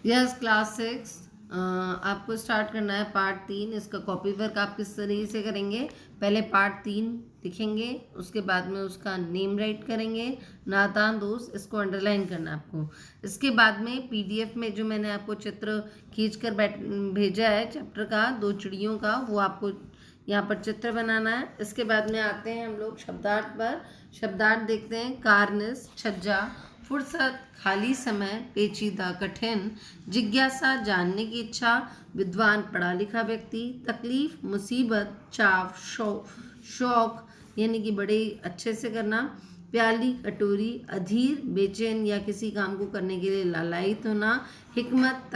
Yes class 6 आपको start करना है पार्ट 3। इसका कॉपी वर्क आप किस तरीके से करेंगे, पहले पार्ट 3 लिखेंगे, उसके बाद में उसका नेम राइट करेंगे, नातान दोस्त, इसको अंडरलाइन करना है आपको। इसके बाद में पीडीएफ में जो मैंने आपको चित्र खींच कर भेजा है चैप्टर का, 2 चिड़ियों का, वो आपको यहाँ पर चित्र बनाना है। इसके बाद में आते हैं हम लोग शब्दार्थ पर। शब्दार्थ देखते हैं, कारनिस, छज्जा, फुर्सत, खाली समय, पेचीदा, कठिन, जिज्ञासा, जानने की इच्छा, विद्वान, पढ़ा लिखा व्यक्ति, तकलीफ, मुसीबत, चाव, शौक यानी कि बड़े अच्छे से करना, प्याली, कटोरी, अधीर, बेचैन या किसी काम को करने के लिए लालायित होना, हिकमत,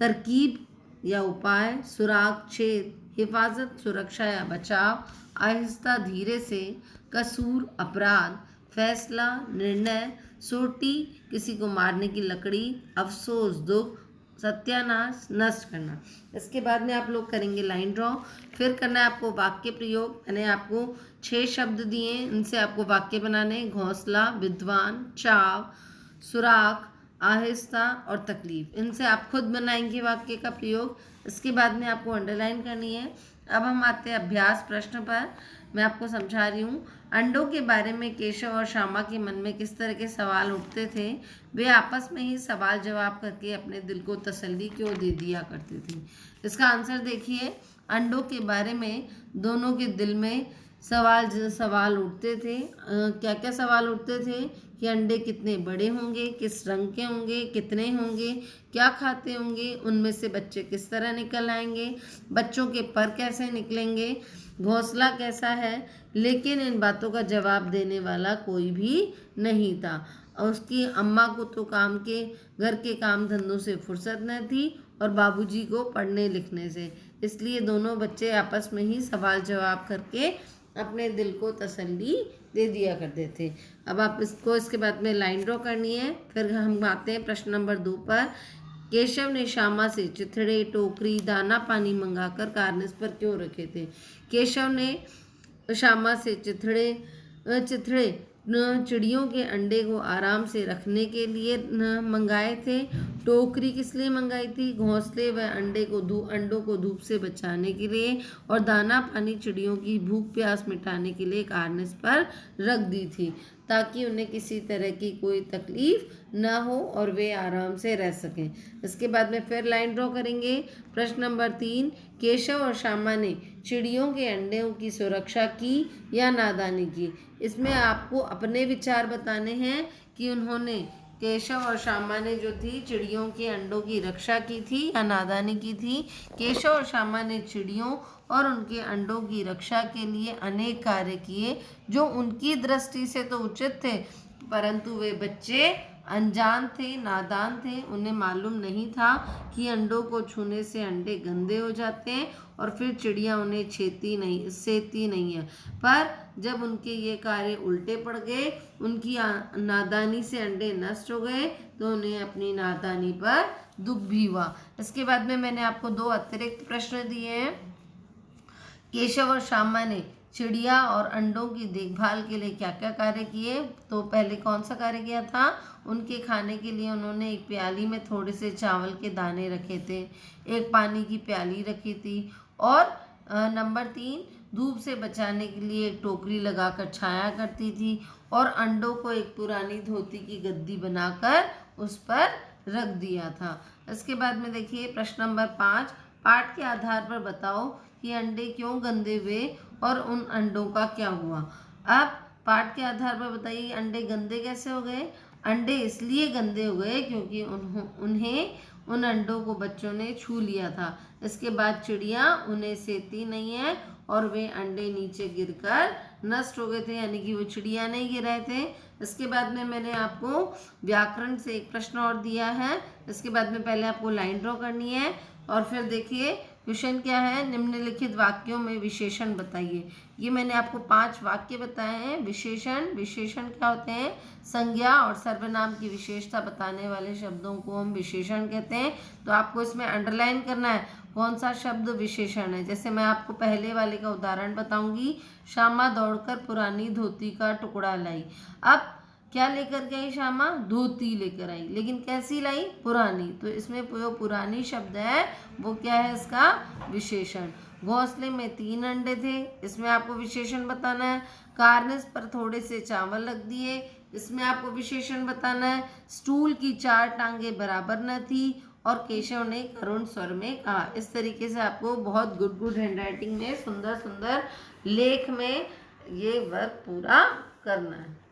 तरकीब या उपाय, सुराग, छेद, हिफाजत, सुरक्षा या बचाव, आहिस्ता, धीरे से, कसूर, अपराध, फैसला, निर्णय, सोटी, किसी को मारने की लकड़ी, अफसोस, दुख, सत्यानाश, नष्ट करना। इसके बाद में आप लोग करेंगे लाइन ड्रॉ। फिर करना है आपको वाक्य प्रयोग। मैंने आपको 6 शब्द दिए, इनसे आपको वाक्य बनाने, घोंसला, विद्वान, चाव, सुराख, आहिस्ता और तकलीफ। इनसे आप खुद बनाएंगे वाक्य का प्रयोग। इसके बाद में आपको अंडरलाइन करनी है। अब हम आते हैं अभ्यास प्रश्न पर। मैं आपको समझा रही हूँ। अंडों के बारे में केशव और श्यामा के मन में किस तरह के सवाल उठते थे। वे आपस में ही सवाल जवाब करके अपने दिल को तसल्ली क्यों दे दिया करते थे। इसका आंसर देखिए। अंडों के बारे में दोनों के दिल में सवाल उठते थे। क्या क्या सवाल उठते थे कि अंडे कितने बड़े होंगे, किस रंग के होंगे, कितने होंगे, क्या खाते होंगे, उनमें से बच्चे किस तरह निकल आएंगे, बच्चों के पर कैसे निकलेंगे, घोंसला कैसा है। लेकिन इन बातों का जवाब देने वाला कोई भी नहीं था। और उसकी अम्मा को तो घर के काम धंधों से फुर्सत न थी और बाबूजी को पढ़ने लिखने से। इसलिए दोनों बच्चे आपस में ही सवाल जवाब करके अपने दिल को तसल्ली दे दिया करते थे। अब आप इसके बाद में लाइन ड्रॉ करनी है। फिर हम आते हैं प्रश्न नंबर 2 पर। केशव ने श्यामा से चिथड़े, टोकरी, दाना पानी मंगाकर कारनिस पर क्यों रखे थे। केशव ने श्यामा से चिथड़े चिड़ियों के अंडे को आराम से रखने के लिए मंगाए थे। टोकरी किस लिए मंगाई थी, घोंसले व अंडों को धूप से बचाने के लिए, और दाना पानी चिड़ियों की भूख प्यास मिटाने के लिए कारनिस पर रख दी थी, ताकि उन्हें किसी तरह की कोई तकलीफ न हो और वे आराम से रह सकें। इसके बाद में फिर लाइन ड्रॉ करेंगे। प्रश्न नंबर 3। केशव और श्यामा ने चिड़ियों के अंडों की सुरक्षा की या नादानी की। इसमें आपको अपने विचार बताने हैं कि उन्होंने केशव और श्यामा ने जो थी चिड़ियों के अंडों की रक्षा की थी या नादानी की थी। केशव और श्यामा ने चिड़ियों और उनके अंडों की रक्षा के लिए अनेक कार्य किए जो उनकी दृष्टि से तो उचित थे, परंतु वे बच्चे अनजान थे, नादान थे। उन्हें मालूम नहीं था कि अंडों को छूने से अंडे गंदे हो जाते हैं और फिर चिड़िया उन्हें सेती नहीं है। पर जब उनके ये कार्य उल्टे पड़ गए, उनकी नादानी से अंडे नष्ट हो गए, तो उन्हें अपनी नादानी पर दुख भी हुआ। इसके बाद में मैंने आपको 2 अतिरिक्त प्रश्न दिए हैं। केशव और श्यामा ने चिड़िया और अंडों की देखभाल के लिए क्या क्या कार्य किए। तो पहले कौन सा कार्य किया था, उनके खाने के लिए उन्होंने एक प्याली में थोड़े से चावल के दाने रखे थे, एक पानी की प्याली रखी थी, और नंबर 3, धूप से बचाने के लिए एक टोकरी लगाकर छाया करती थी, और अंडों को एक पुरानी धोती की गद्दी बनाकर उस पर रख दिया था। इसके बाद में देखिए प्रश्न नंबर 5। पाठ के आधार पर बताओ कि अंडे क्यों गंदे हुए और उन अंडों का क्या हुआ। अब पाठ के आधार पर बताइए अंडे गंदे कैसे हो गए। अंडे इसलिए गंदे हो गए क्योंकि उन अंडों को बच्चों ने छू लिया था। इसके बाद चिड़िया उन्हें सेती नहीं है और वे अंडे नीचे गिरकर नष्ट हो गए थे, यानी कि वो चिड़िया नहीं गिर रहे थे। इसके बाद में मैंने आपको व्याकरण से एक प्रश्न और दिया है। इसके बाद में पहले आपको लाइन ड्रॉ करनी है और फिर देखिए क्वेश्चन क्या है, निम्नलिखित वाक्यों में विशेषण बताइए। ये मैंने आपको 5 वाक्य बताए हैं। विशेषण क्या होते हैं, संज्ञा और सर्वनाम की विशेषता बताने वाले शब्दों को हम विशेषण कहते हैं। तो आपको इसमें अंडरलाइन करना है कौन सा शब्द विशेषण है। जैसे मैं आपको पहले वाले का उदाहरण बताऊंगी, श्यामा दौड़कर पुरानी धोती का टुकड़ा लाई। अब क्या लेकर के आई श्यामा? धोती लेकर आई, लेकिन कैसी लाई? पुरानी। तो इसमें जो पुरानी शब्द है वो क्या है इसका? विशेषण। घोंसले में 3 अंडे थे, इसमें आपको विशेषण बताना है। कार्निस पर थोड़े से चावल रख दिए, इसमें आपको विशेषण बताना है। स्टूल की 4 टांगे बराबर न थी, और केशव ने करुण स्वर में कहा। इस तरीके से आपको बहुत गुड हैंडराइटिंग में सुंदर सुंदर लेख में ये वर्क पूरा करना है।